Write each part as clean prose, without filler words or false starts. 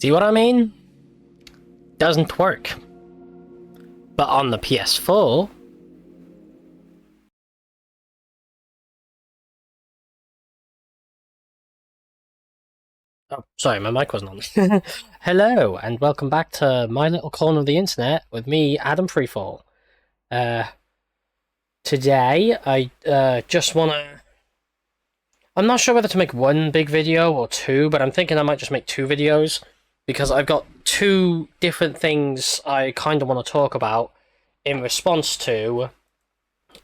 See what I mean? Doesn't work. But on the PS4... Oh, sorry, my mic wasn't on. Hello, and welcome back to my little corner of the internet with me, Adam Freefall. Today, I just want to... I'm not sure whether to make one big video or two, but I'm thinking I might just make two videos, because I've got two different things I kind of want to talk about in response to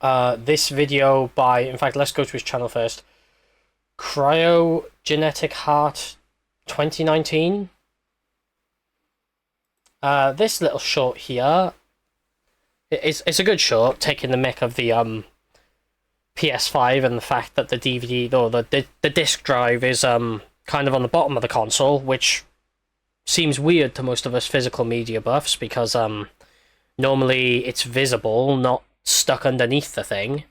this video by... In fact, let's go to his channel first. Cryogenetic Heart 2019. This little short here, it's a good short, taking the mick of the PS5 and the fact that the DVD or the disc drive is kind of on the bottom of the console, which seems weird to most of us physical media buffs because normally it's visible, not stuck underneath the thing,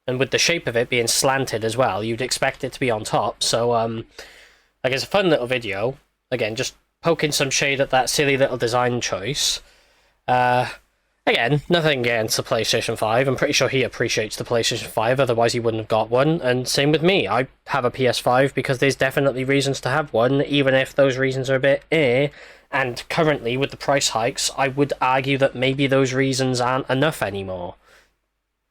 and with the shape of it being slanted as well, you'd expect it to be on top. So I guess a fun little video, again, just poking some shade at that silly little design choice. Again, nothing against the PlayStation 5. I'm pretty sure he appreciates the PlayStation 5, otherwise he wouldn't have got one. And same with me. I have a PS5 because there's definitely reasons to have one, even if those reasons are a bit And currently, with the price hikes, I would argue that maybe those reasons aren't enough anymore.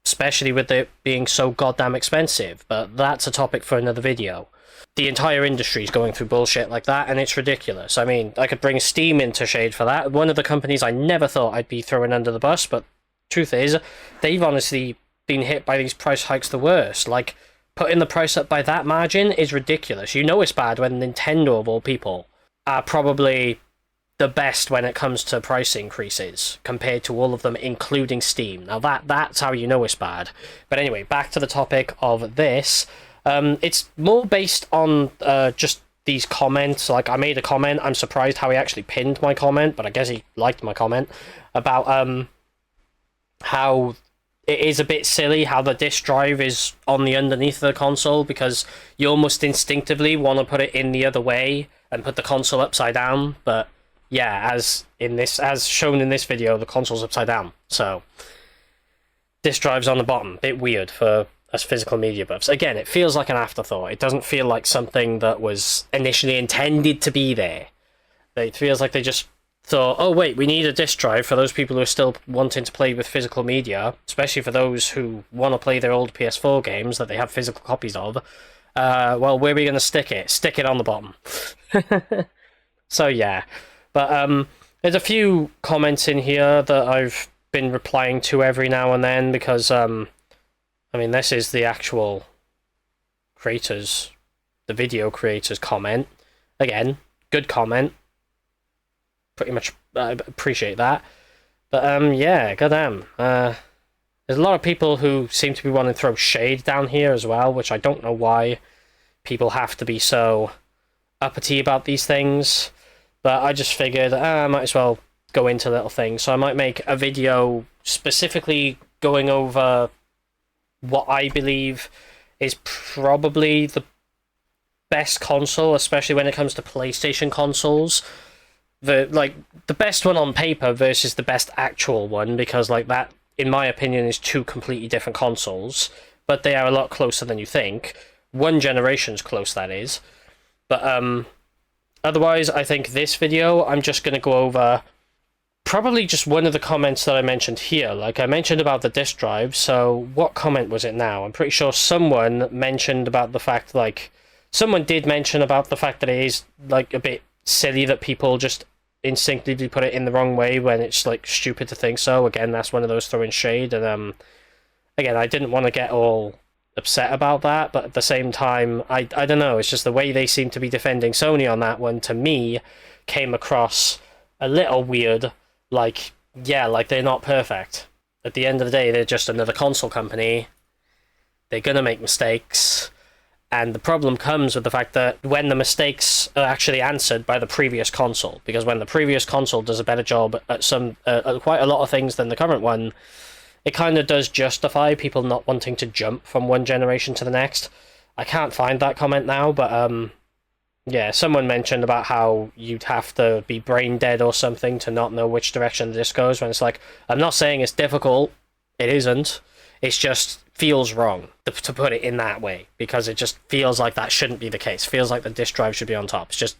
Especially with it being so goddamn expensive. But that's a topic for another video. The entire industry is going through bullshit like that, and it's ridiculous. I mean, I could bring Steam into shade for that. One of the companies I never thought I'd be throwing under the bus, but truth is, they've honestly been hit by these price hikes the worst. Like, putting the price up by that margin is ridiculous. You know it's bad when Nintendo, of all people, are probably the best when it comes to price increases, compared to all of them, including Steam. Now, that's how you know it's bad. But anyway, back to the topic of this. It's more based on just these comments. Like, I made a comment, I'm surprised how he actually pinned my comment, but I guess he liked my comment, about how it is a bit silly how the disc drive is on the underneath of the console, because you almost instinctively want to put it in the other way and put the console upside down, but yeah, as shown in this video, the console's upside down, so disc drive's on the bottom. Bit weird for as physical media buffs. Again, it feels like an afterthought. It doesn't feel like something that was initially intended to be there. It feels like they just thought, oh wait, we need a disc drive for those people who are still wanting to play with physical media, especially for those who want to play their old PS4 games that they have physical copies of. Well, where are we going to stick it? Stick it on the bottom. So yeah. But there's a few comments in here that I've been replying to every now and then, because I mean, this is the actual creators, the video creators comment. Again, good comment. Pretty much appreciate that. But yeah, goddamn. There's a lot of people who seem to be wanting to throw shade down here as well, which I don't know why people have to be so uppity about these things. But I just figured I might as well go into little things. So I might make a video specifically going over what I believe is probably the best console, especially when it comes to PlayStation consoles. The best one on paper versus the best actual one, because like that, in my opinion, is two completely different consoles, but they are a lot closer than you think. One generation's close, that is. But otherwise, I think this video, I'm just going to go over probably just one of the comments that I mentioned here. Like, I mentioned about the disc drive, so what comment was it now? I'm pretty sure someone mentioned about the fact, like, someone did mention about the fact that it is, like, a bit silly that people just instinctively put it in the wrong way when it's, like, stupid to think so. Again, that's one of those throwing shade, and, again, I didn't want to get all upset about that, but at the same time, I don't know, it's just the way they seem to be defending Sony on that one, to me, came across a little weird. Like, yeah, like they're not perfect. At the end of the day, they're just another console company. They're gonna make mistakes. And the problem comes with the fact that when the mistakes are actually answered by the previous console, because when the previous console does a better job at quite a lot of things than the current one, it kind of does justify people not wanting to jump from one generation to the next. I can't find that comment now, but Yeah, someone mentioned about how you'd have to be brain dead or something to not know which direction the disc goes, when it's like, I'm not saying it's difficult, it isn't. It's just feels wrong to put it in that way, because it just feels like that shouldn't be the case. Feels like the disk drive should be on top. It's just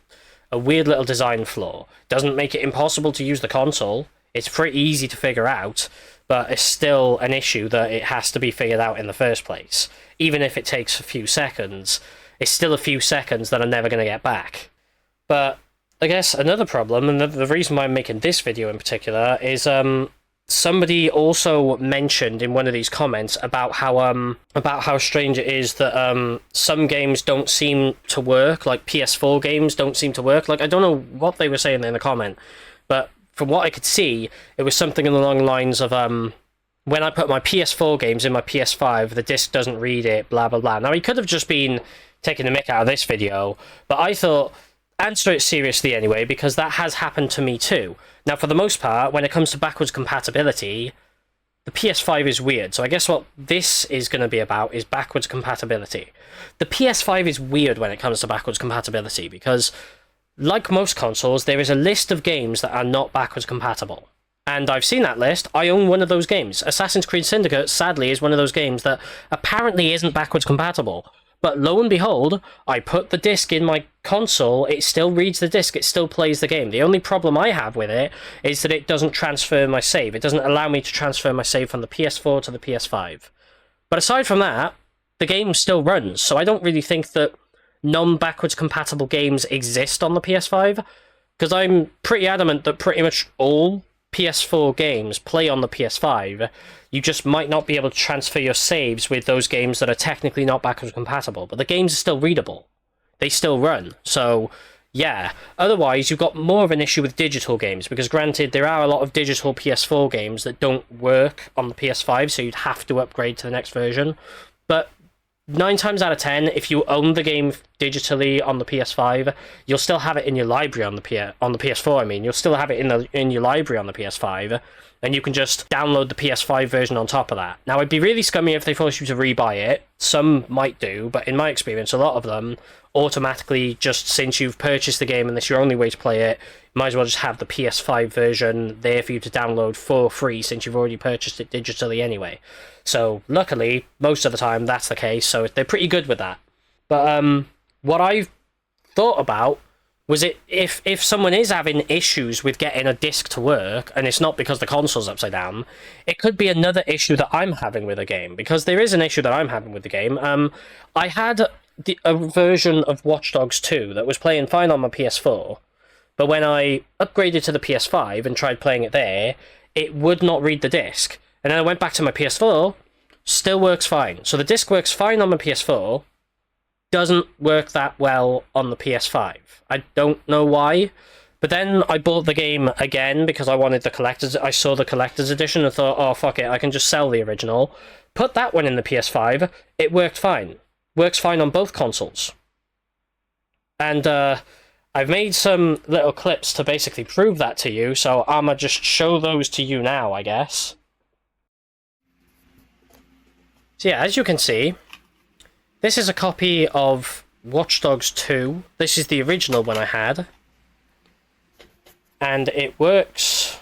a weird little design flaw. Doesn't make it impossible to use the console. It's pretty easy to figure out, but it's still an issue that it has to be figured out in the first place. Even if it takes a few seconds, it's still a few seconds that I'm never going to get back. But I guess another problem, and the reason why I'm making this video in particular, is somebody also mentioned in one of these comments about how strange it is that some games don't seem to work, like PS4 games don't seem to work. Like, I don't know what they were saying in the comment, but from what I could see, it was something along the lines of when I put my PS4 games in my PS5, the disc doesn't read it, blah blah blah. Now, he could have just been taking the mick out of this video, but I thought, answer it seriously anyway, because that has happened to me too. Now, for the most part, when it comes to backwards compatibility, the PS5 is weird. So I guess what this is going to be about is backwards compatibility. The PS5 is weird when it comes to backwards compatibility, because like most consoles, there is a list of games that are not backwards compatible. And I've seen that list. I own one of those games. Assassin's Creed Syndicate, sadly, is one of those games that apparently isn't backwards compatible. But lo and behold, I put the disc in my console, it still reads the disc, it still plays the game. The only problem I have with it is that it doesn't transfer my save. It doesn't allow me to transfer my save from the PS4 to the PS5. But aside from that, the game still runs, so I don't really think that non-backwards compatible games exist on the PS5, because I'm pretty adamant that pretty much all PS4 games play on the PS5. You just might not be able to transfer your saves with those games that are technically not backwards compatible, but the games are still readable. They still run. So, yeah. Otherwise, you've got more of an issue with digital games, because granted, there are a lot of digital PS4 games that don't work on the PS5, so you'd have to upgrade to the next version. But 9 times out of 10, if you own the game digitally on the PS5, you'll still have it in your library on the PS4. I mean, you'll still have it in your library on the PS5, and you can just download the PS5 version on top of that. Now, it'd be really scummy if they force you to rebuy it. Some might do, but in my experience, a lot of them automatically, just since you've purchased the game and this is your only way to play it, you might as well just have the PS5 version there for you to download for free, since you've already purchased it digitally anyway. So, luckily, most of the time, that's the case, so they're pretty good with that. But what I've thought about was if someone is having issues with getting a disc to work, and it's not because the console's upside down, it could be another issue that I'm having with a game, because there is an issue that I'm having with the game. I had a version of Watch Dogs 2 that was playing fine on my PS4, but when I upgraded to the PS5 and tried playing it there, it would not read the disc. And then I went back to my PS4, still works fine. So the disc works fine on my PS4, doesn't work that well on the PS5. I don't know why. But then I bought the game again because I wanted the collector's. I saw the collector's edition and thought, oh, fuck it, I can just sell the original. Put that one in the PS5, it worked fine. Works fine on both consoles. And I've made some little clips to basically prove that to you, so I'ma just show those to you now, I guess. So yeah, as you can see, this is a copy of Watch Dogs 2. This is the original one I had. And it works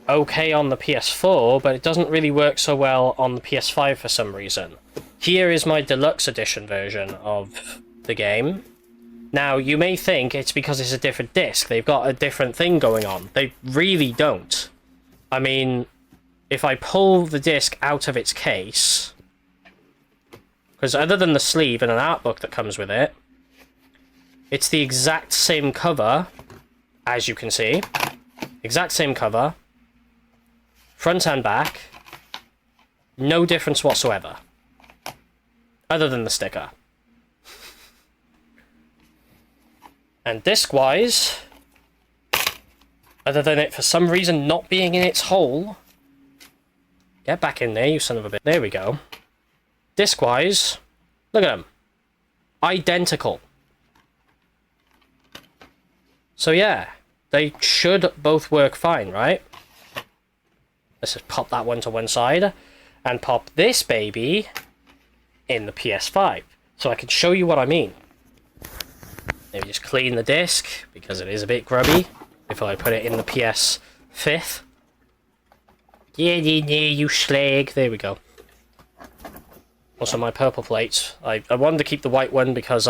okay on the PS4, but it doesn't really work so well on the PS5 for some reason. Here is my deluxe edition version of the game. Now, you may think it's because it's a different disc. They've got a different thing going on. They really don't. I mean, if I pull the disc out of its case, because other than the sleeve and an art book that comes with it, it's the exact same cover, as you can see. Exact same cover. Front and back. No difference whatsoever. Other than the sticker. And disc-wise, other than it for some reason not being in its hole, get back in there, you son of a bitch. There we go. Disc-wise, look at them. Identical. So yeah, they should both work fine, right? Let's just pop that one to one side, and pop this baby in the PS5, so I can show you what I mean. Maybe just clean the disc, because it is a bit grubby, before I put it in the PS5. Yeah, you slag. There we go. Also, my purple plates. I wanted to keep the white one because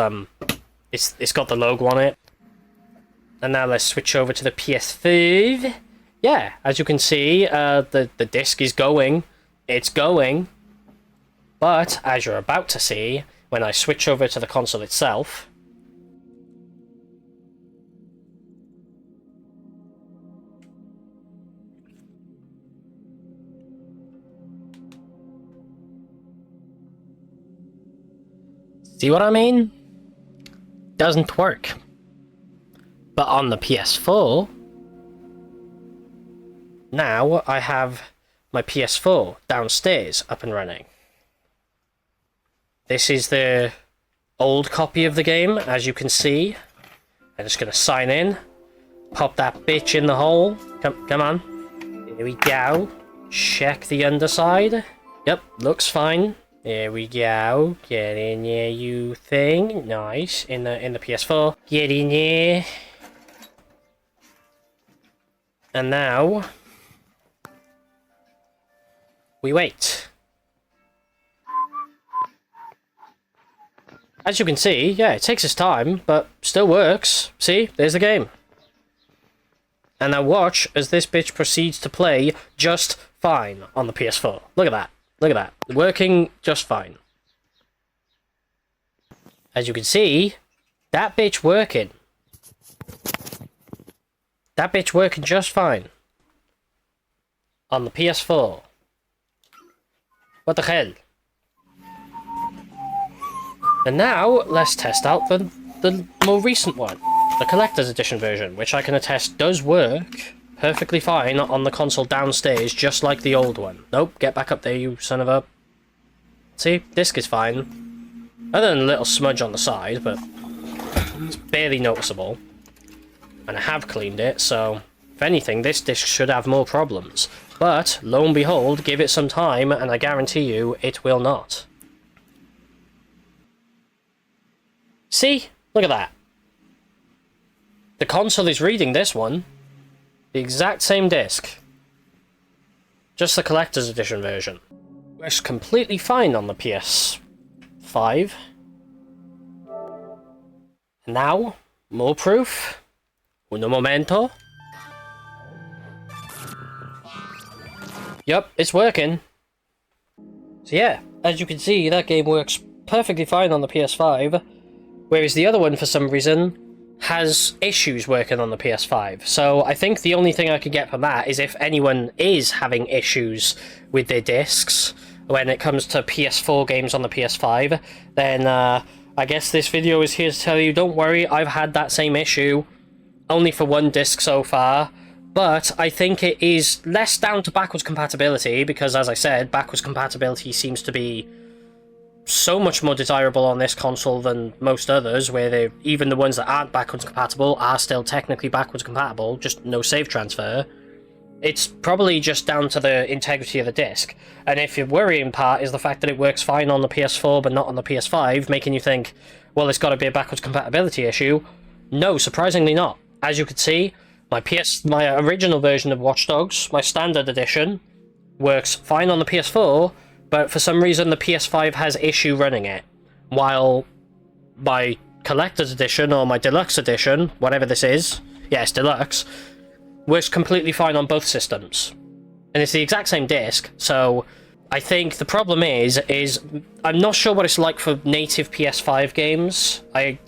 it's got the logo on it. And now let's switch over to the PS5. Yeah, as you can see, the disc is going. It's going. But, as you're about to see, when I switch over to the console itself... See what I mean? Doesn't work. But on the PS4... Now, I have my PS4 downstairs up and running. This is the old copy of the game, as you can see. I'm just going to sign in. Pop that bitch in the hole. Come on. Here we go. Check the underside. Yep, looks fine. There we go. Get in there, you thing. Nice. In the PS4. Get in there. And now... we wait. As you can see, yeah, it takes its time, but still works. See? There's the game. And now watch as this bitch proceeds to play just fine on the PS4. Look at that. Look at that. Working just fine. As you can see, that bitch working. That bitch working just fine. On the PS4. What the hell? And now, let's test out the more recent one. The Collector's Edition version, which I can attest does work perfectly fine on the console downstairs, just like the old one. Nope, get back up there, you son of a... See? Disc is fine. Other than a little smudge on the side, but it's barely noticeable. And I have cleaned it, so if anything, this disc should have more problems. But, lo and behold, give it some time, and I guarantee you, it will not. See? Look at that. The console is reading this one. The exact same disc. Just the Collector's Edition version. Works completely fine on the PS5. And now, more proof. Uno momento. Yup, it's working. So yeah, as you can see, that game works perfectly fine on the PS5. Whereas the other one, for some reason, has issues working on the PS5. So I think the only thing I could get from that is if anyone is having issues with their discs when it comes to PS4 games on the PS5, then I guess this video is here to tell you, don't worry, I've had that same issue, only for one disc so far. But I think it is less down to backwards compatibility, because as I said, backwards compatibility seems to be so much more desirable on this console than most others, where even the ones that aren't backwards compatible are still technically backwards compatible, just no save transfer. It's probably just down to the integrity of the disc. And if your worrying part is the fact that it works fine on the PS4 but not on the PS5, making you think, well, it's got to be a backwards compatibility issue, no, surprisingly not. As you can see, my original version of Watch Dogs, my standard edition, works fine on the PS4, but for some reason the PS5 has issue running it, while my Collector's Edition, or my Deluxe Edition, whatever this is, yes, Deluxe, works completely fine on both systems. And it's the exact same disc, so I think the problem is I'm not sure what it's like for native PS5 games. I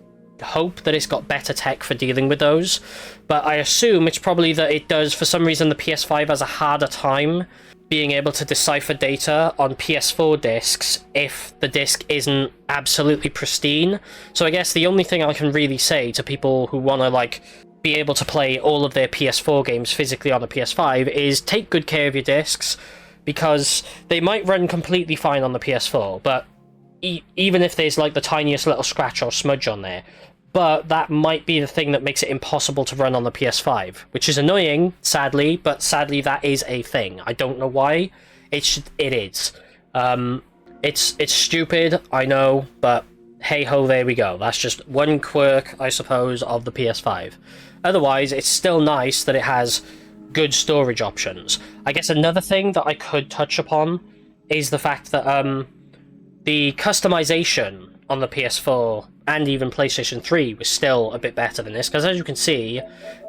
hope that it's got better tech for dealing with those, but I assume it's probably that it does, for some reason the PS5 has a harder time being able to decipher data on PS4 discs if the disc isn't absolutely pristine. So I guess the only thing I can really say to people who want to like be able to play all of their PS4 games physically on the PS5 is take good care of your discs, because they might run completely fine on the PS4, but even if there's like the tiniest little scratch or smudge on there, but that might be the thing that makes it impossible to run on the PS5, which is annoying, sadly, but sadly that is a thing. I don't know why. It is. It's stupid, I know, but hey ho, there we go. That's just one quirk, I suppose, of the PS5. Otherwise, it's still nice that it has good storage options. I guess another thing that I could touch upon is the fact that the customization on the PS4 and even PlayStation 3 was still a bit better than this, because as you can see,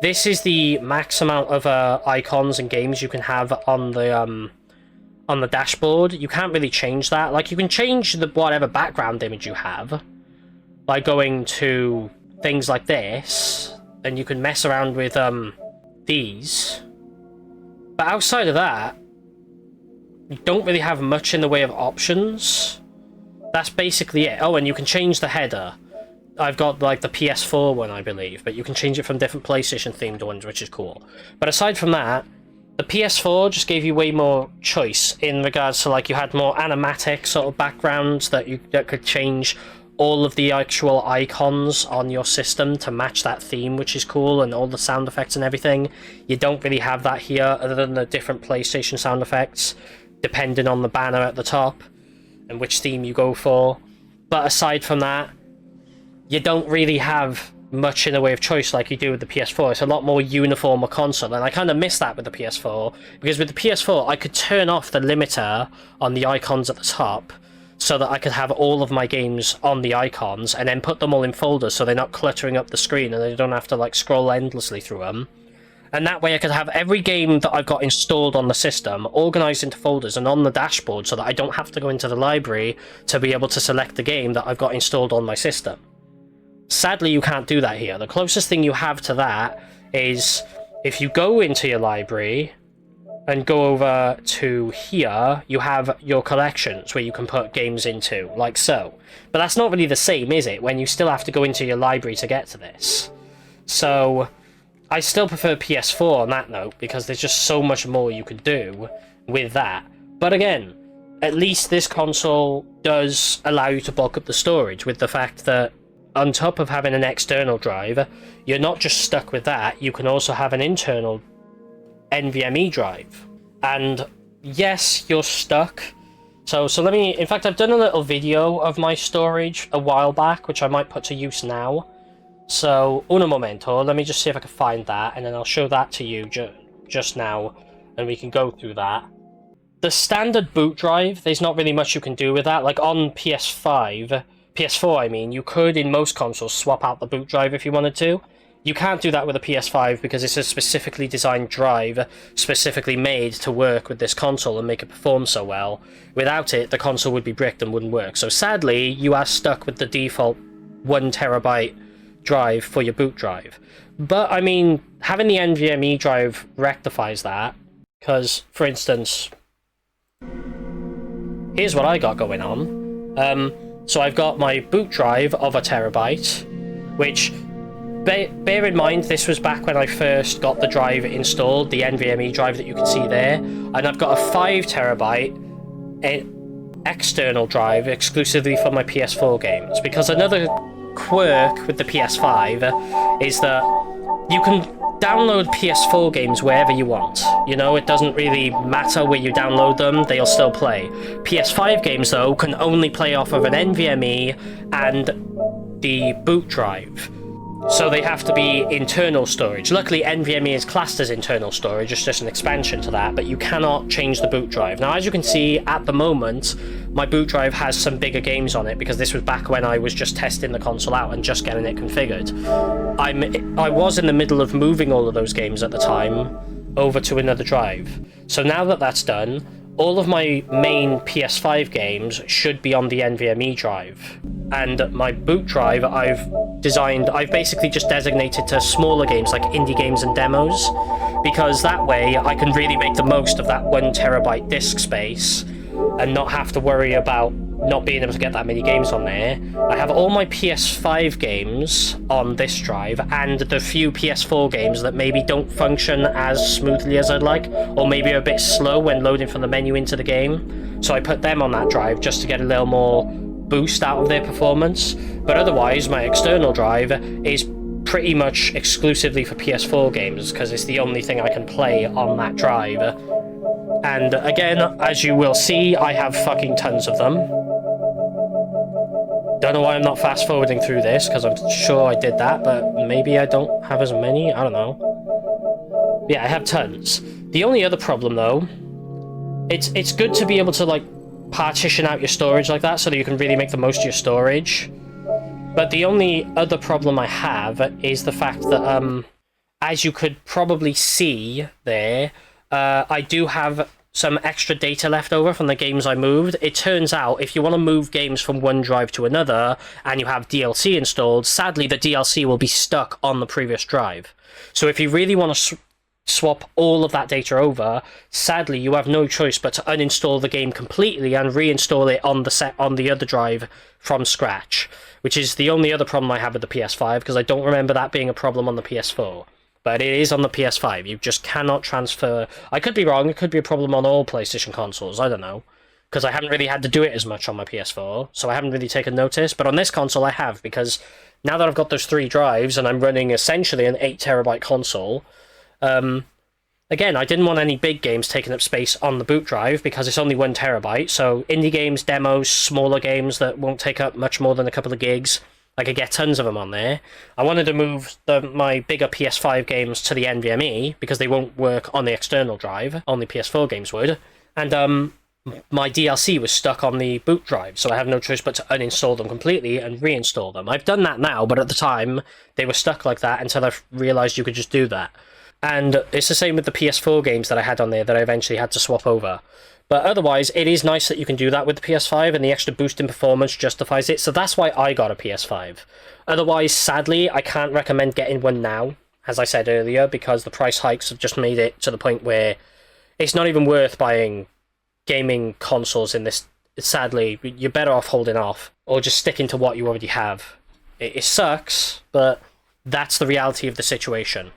this is the max amount of icons and games you can have on the dashboard. You can't really change that. Like, you can change the whatever background image you have by going to things like this, and you can mess around with these. But outside of that, you don't really have much in the way of options. That's basically it. Oh, and you can change the header. I've got like the PS4 one, I believe, but you can change it from different PlayStation themed ones, which is cool. But aside from that, the PS4 just gave you way more choice in regards to, like, you had more animatic sort of backgrounds that could change all of the actual icons on your system to match that theme, which is cool, and all the sound effects and everything. You don't really have that here, other than the different PlayStation sound effects, depending on the banner at the top and which theme you go for. But aside from that, you don't really have much in the way of choice like you do with the PS4. It's a lot more uniform a console, and I kind of miss that with the PS4, because with the PS4 I could turn off the limiter on the icons at the top so that I could have all of my games on the icons and then put them all in folders so they're not cluttering up the screen and I don't have to, like, scroll endlessly through them. And that way I could have every game that I've got installed on the system organized into folders and on the dashboard, so that I don't have to go into the library to be able to select the game that I've got installed on my system. Sadly, you can't do that here. The closest thing you have to that is if you go into your library and go over to here, you have your collections where you can put games into, like so. But that's not really the same, is it, when you still have to go into your library to get to this? So I still prefer PS4 on that note, because there's just so much more you could do with that. But again, at least this console does allow you to bulk up the storage, with the fact that on top of having an external drive, you're not just stuck with that, you can also have an internal NVMe drive. And yes, you're stuck. So let me, in fact, I've done a little video of my storage a while back, which I might put to use now. So, un momento, let me just see if I can find that, and then I'll show that to you just now, and we can go through that. The standard boot drive, there's not really much you can do with that. Like on PS4 I mean, you could in most consoles swap out the boot drive if you wanted to. You can't do that with a PS5 because it's a specifically designed drive, specifically made to work with this console and make it perform so well. Without it, the console would be bricked and wouldn't work. So sadly, you are stuck with the default 1TB drive for your boot drive. But I mean, having the NVMe drive rectifies that, because, for instance, here's what I got going on. So I've got my boot drive of 1TB, which, bear in mind, this was back when I first got the drive installed, the NVMe drive that you can see there, and I've got a 5TB external drive exclusively for my PS4 games, because another quirk with the PS5 is that you can download PS4 games wherever you want. You know, it doesn't really matter where you download them, they'll still play. PS5 games, though, can only play off of an NVMe and the boot drive. So they have to be internal storage. Luckily, NVMe is classed as internal storage, it's just an expansion to that, but you cannot change the boot drive. Now, as you can see, at the moment, my boot drive has some bigger games on it, because this was back when I was just testing the console out and just getting it configured. I was in the middle of moving all of those games at the time over to another drive. So now that that's done, all of my main PS5 games should be on the NVMe drive. And my boot drive, I've basically just designated to smaller games like indie games and demos, because that way I can really make the most of that 1TB disk space and not have to worry about not being able to get that many games on there. I have all my PS5 games on this drive, and the few PS4 games that maybe don't function as smoothly as I'd like, or maybe are a bit slow when loading from the menu into the game. So I put them on that drive just to get a little more boost out of their performance. But otherwise, my external drive is pretty much exclusively for PS4 games, because it's the only thing I can play on that drive. And again, as you will see, I have fucking tons of them. Don't know why I'm not fast forwarding through this, because I'm sure I did that, but maybe I don't have as many, I don't know. Yeah, I have tons. The only other problem, though, it's good to be able to, like, partition out your storage like that so that you can really make the most of your storage. But the only other problem I have is the fact that, as you could probably see there, I do have some extra data left over from the games I moved. It turns out if you want to move games from one drive to another and you have DLC installed, sadly the DLC will be stuck on the previous drive. So if you really want to swap all of that data over, sadly you have no choice but to uninstall the game completely and reinstall it on the other drive from scratch, which is the only other problem I have with the PS5, because I don't remember that being a problem on the PS4. But it is on the PS5. You just cannot transfer. I could be wrong. It could be a problem on all PlayStation consoles. I don't know. Because I haven't really had to do it as much on my PS4, so I haven't really taken notice. But on this console, I have, because now that I've got those 3 drives and I'm running essentially an 8TB console, again, I didn't want any big games taking up space on the boot drive because it's only 1TB. So indie games, demos, smaller games that won't take up much more than a couple of gigs, I could get tons of them on there. I wanted to move my bigger PS5 games to the NVMe because they won't work on the external drive. Only PS4 games would. And my DLC was stuck on the boot drive, so I have no choice but to uninstall them completely and reinstall them. I've done that now, but at the time, they were stuck like that until I realised you could just do that. And it's the same with the PS4 games that I had on there that I eventually had to swap over. But otherwise, it is nice that you can do that with the PS5, and the extra boost in performance justifies it, so that's why I got a PS5. Otherwise, sadly, I can't recommend getting one now, as I said earlier, because the price hikes have just made it to the point where it's not even worth buying gaming consoles in this. Sadly, you're better off holding off, or just sticking to what you already have. It sucks, but that's the reality of the situation.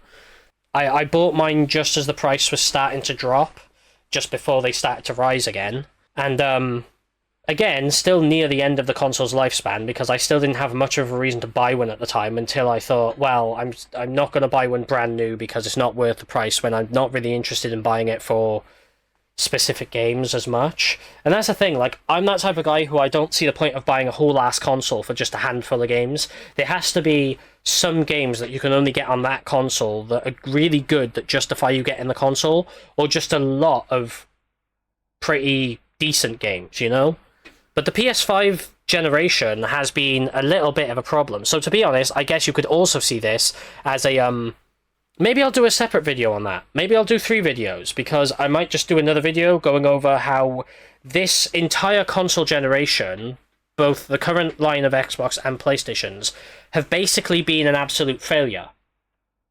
I bought mine just as the price was starting to drop, just before they started to rise again. And again, still near the end of the console's lifespan, because I still didn't have much of a reason to buy one at the time until I thought, well, I'm not going to buy one brand new because it's not worth the price when I'm not really interested in buying it for specific games as much. And that's the thing, like, I'm that type of guy who I don't see the point of buying a whole ass console for just a handful of games. There has to be some games that you can only get on that console that are really good that justify you getting the console, or just a lot of pretty decent games, you know? But the PS5 generation has been a little bit of a problem. So to be honest, I guess you could also see this as a maybe I'll do a separate video on that. Maybe I'll do 3 videos, because I might just do another video going over how this entire console generation, both the current line of Xbox and PlayStations, have basically been an absolute failure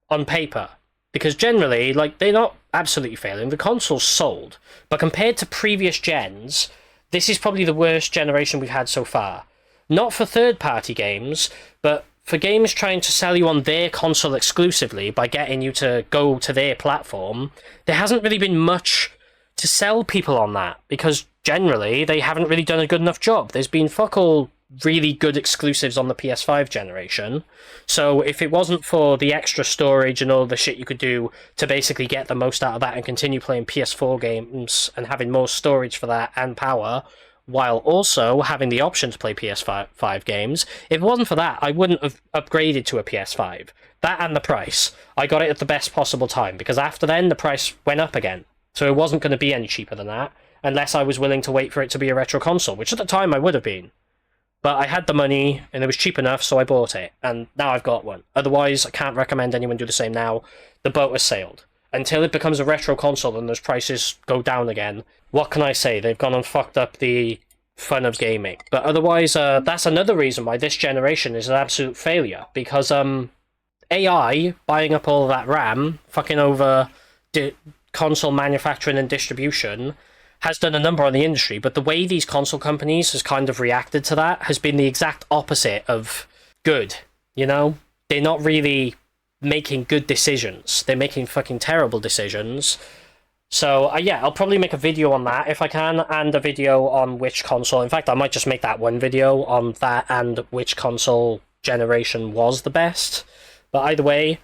on paper. Because generally, like, they're not absolutely failing. The console's sold. But compared to previous gens, this is probably the worst generation we've had so far. Not for third-party games, but for games trying to sell you on their console exclusively by getting you to go to their platform, there hasn't really been much to sell people on that, because generally they haven't really done a good enough job. There's been fuck all really good exclusives on the PS5 generation, so if it wasn't for the extra storage and all the shit you could do to basically get the most out of that and continue playing PS4 games and having more storage for that and power, while also having the option to play PS5 games, if it wasn't for that, I wouldn't have upgraded to a PS5. That and the price. I got it at the best possible time, because after then, the price went up again. So it wasn't going to be any cheaper than that, unless I was willing to wait for it to be a retro console, which at the time I would have been. But I had the money, and it was cheap enough, so I bought it, and now I've got one. Otherwise, I can't recommend anyone do the same now. The boat has sailed. Until it becomes a retro console and those prices go down again, what can I say? They've gone and fucked up the fun of gaming. But otherwise, that's another reason why this generation is an absolute failure, because AI buying up all that RAM, fucking over console manufacturing and distribution, has done a number on the industry, but the way these console companies has kind of reacted to that has been the exact opposite of good, you know? They're not really making good decisions. They're making fucking terrible decisions. So, yeah, I'll probably make a video on that if I can, and a video on which console. In fact, I might just make that one video on that and which console generation was the best. But either way,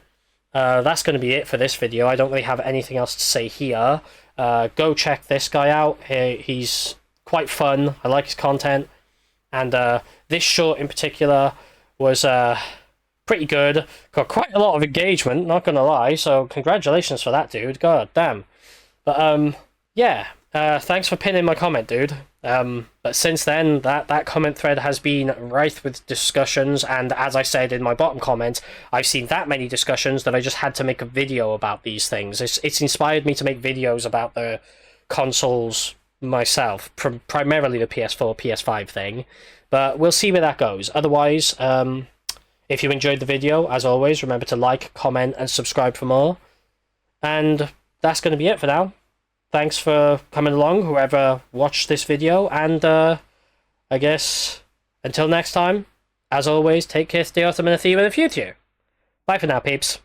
that's going to be it for this video. I don't really have anything else to say here. Go check this guy out. He's quite fun. I like his content. And this short in particular was pretty good. Got quite a lot of engagement, not gonna lie, so congratulations for that, dude. God damn. But yeah, thanks for pinning my comment, dude. But since then, that comment thread has been rife with discussions, and as I said in my bottom comment, I've seen that many discussions that I just had to make a video about these things. It's inspired me to make videos about the consoles myself, primarily the PS4, PS5 thing, but we'll see where that goes. Otherwise, if you enjoyed the video, as always, remember to like, comment, and subscribe for more. And that's going to be it for now. Thanks for coming along, whoever watched this video, and I guess until next time, as always, take care, stay awesome, and I'll see you in the future. Bye for now, peeps.